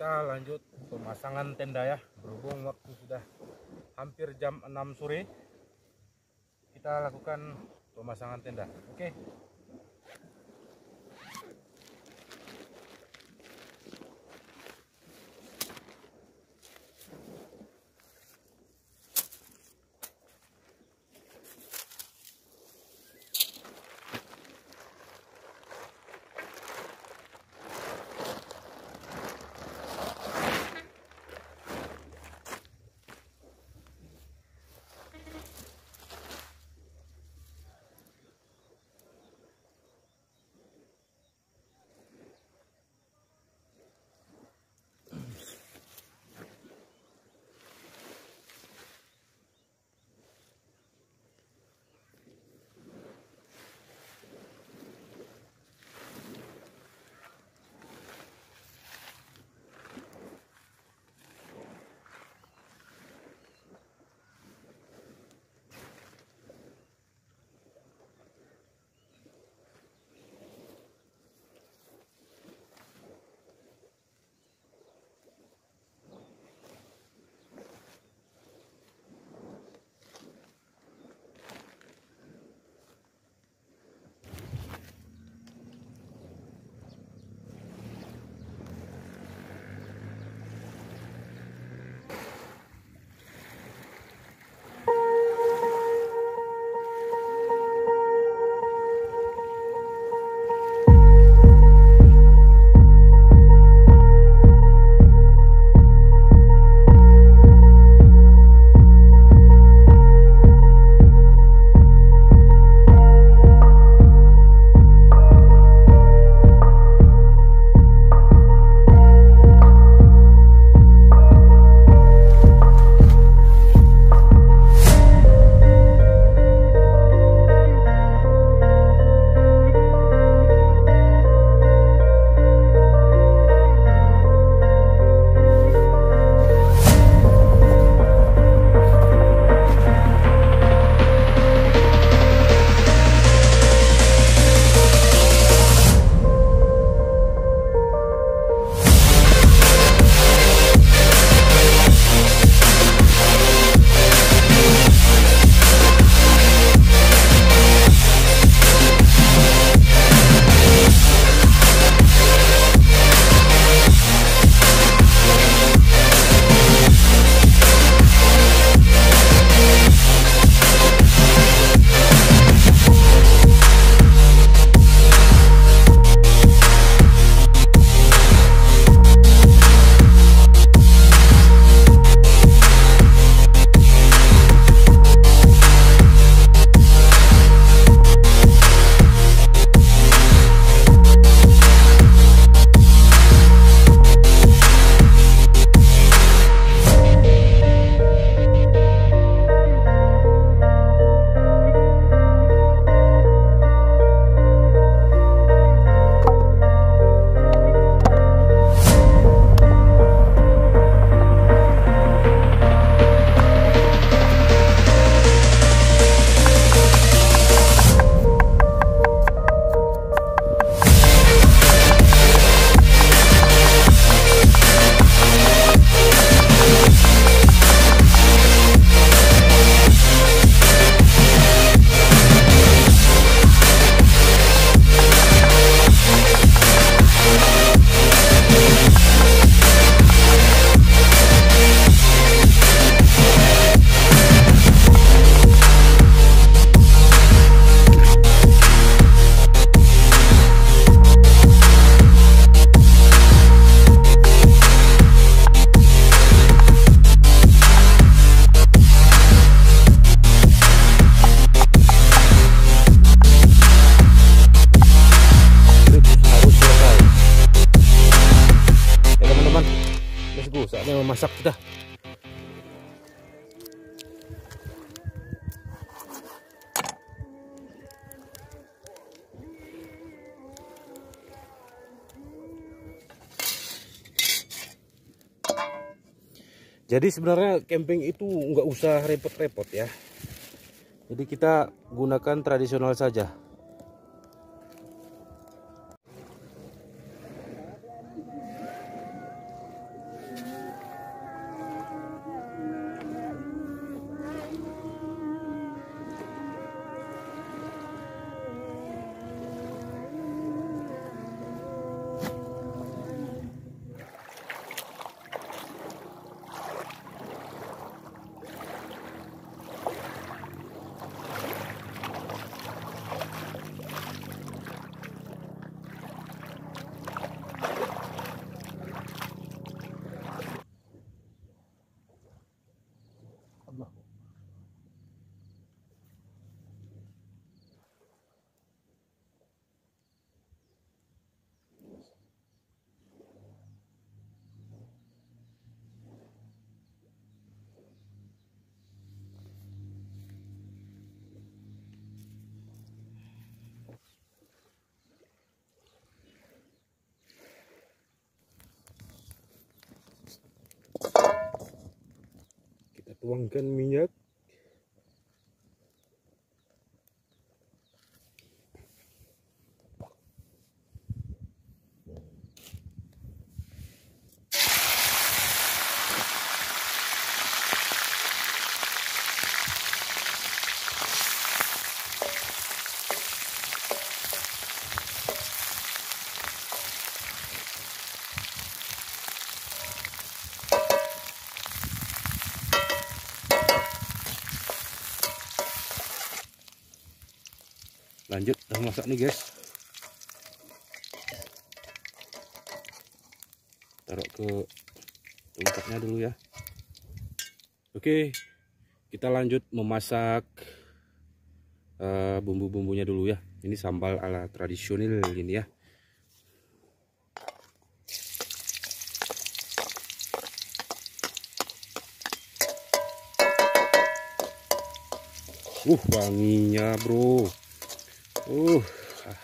kita lanjut pemasangan tenda ya. Berhubung waktu sudah hampir jam 6 sore, kita lakukan pemasangan tenda. Oke. Saatnya memasak sudah. Jadi sebenarnya camping itu nggak usah repot-repot ya. Jadi kita gunakan tradisional saja. tuangkan minyak. Lanjut, udah masak nih guys. Taruh ke tongkatnya dulu ya. Oke, kita lanjut memasak bumbu-bumbunya dulu ya. Ini sambal ala tradisional ini ya. Wanginya bro.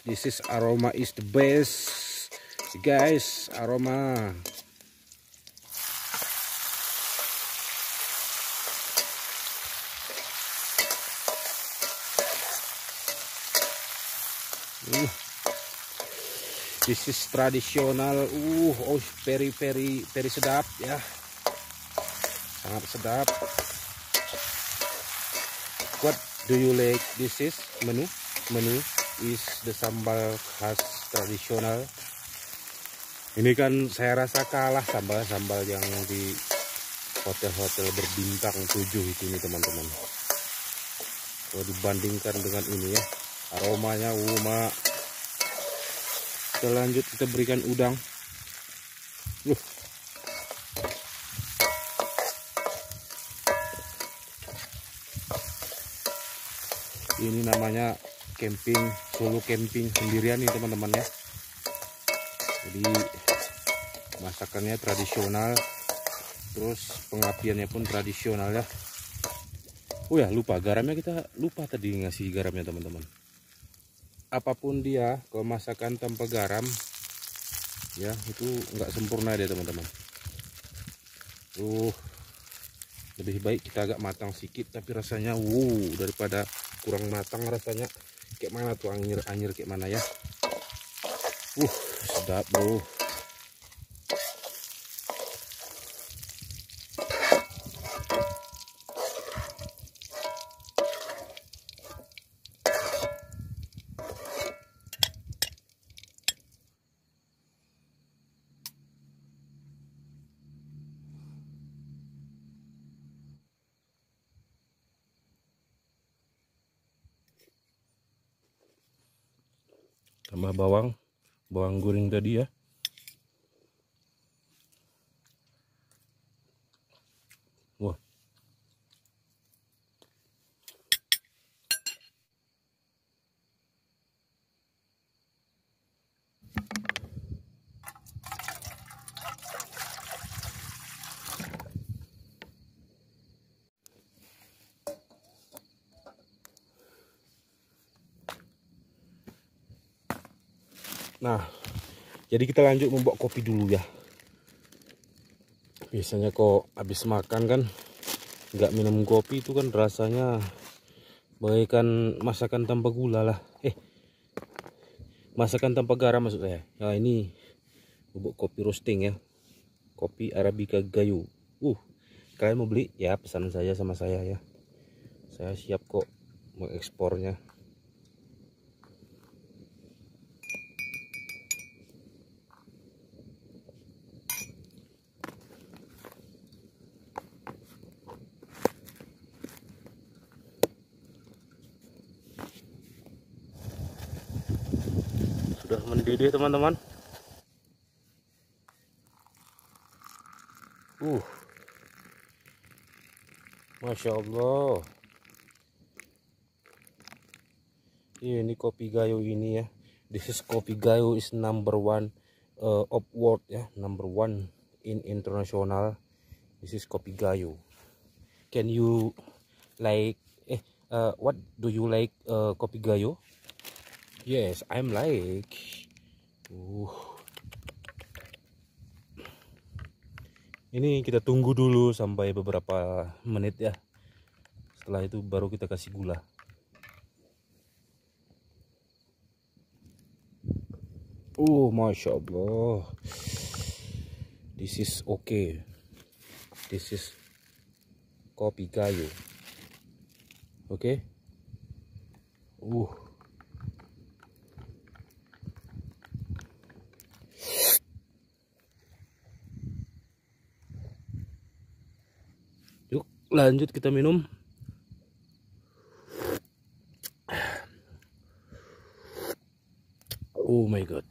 This is aroma is the best guys, aroma. This is tradisional. Very sedap ya. Sangat sedap. What do you like? This is menu is the sambal khas tradisional. Ini kan saya rasa kalah sambal yang di hotel-hotel berbintang 7 itu nih teman-teman. Kalau dibandingkan dengan ini ya, aromanya mak. Kita lanjut, kita berikan udang. Ini namanya camping, solo camping sendirian nih teman-teman ya. Jadi masakannya tradisional, terus pengapiannya pun tradisional ya. Ya lupa garamnya, kita lupa tadi ngasih garamnya teman-teman. Apapun dia, kalau masakan tanpa garam ya itu nggak sempurna deh teman-teman. Lebih baik kita agak matang sedikit tapi rasanya daripada kurang matang rasanya. Kayak mana tuh, anyir kayak mana ya. Sedap bro. Tambah bawang goreng tadi ya. Nah, jadi kita lanjut membuat kopi dulu ya. Biasanya kok habis makan kan nggak minum kopi itu kan rasanya bagaikan masakan tanpa gula lah. Masakan tanpa garam maksud saya. Nah ini bubuk kopi roasting ya. Kopi Arabica Gayo. Kalian mau beli ya pesan saya sama saya ya. Saya siap kok mengekspornya. Sudah mendidih teman-teman. Masya Allah. Ini kopi Gayo ini ya. This is kopi Gayo is number 1 of world ya, number 1 in international. This is kopi Gayo. Can you like what do you like kopi Gayo? Yes, I'm like. Ini kita tunggu dulu sampai beberapa menit ya. Setelah itu baru kita kasih gula. Masya Allah. This is okay. This is kopi kayu. Oke. Yuk lanjut kita minum. Oh my god.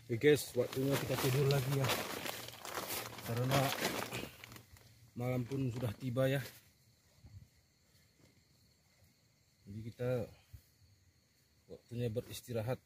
Oke guys, waktunya kita tidur lagi ya, karena malam pun sudah tiba ya. Jadi kita waktunya beristirahat.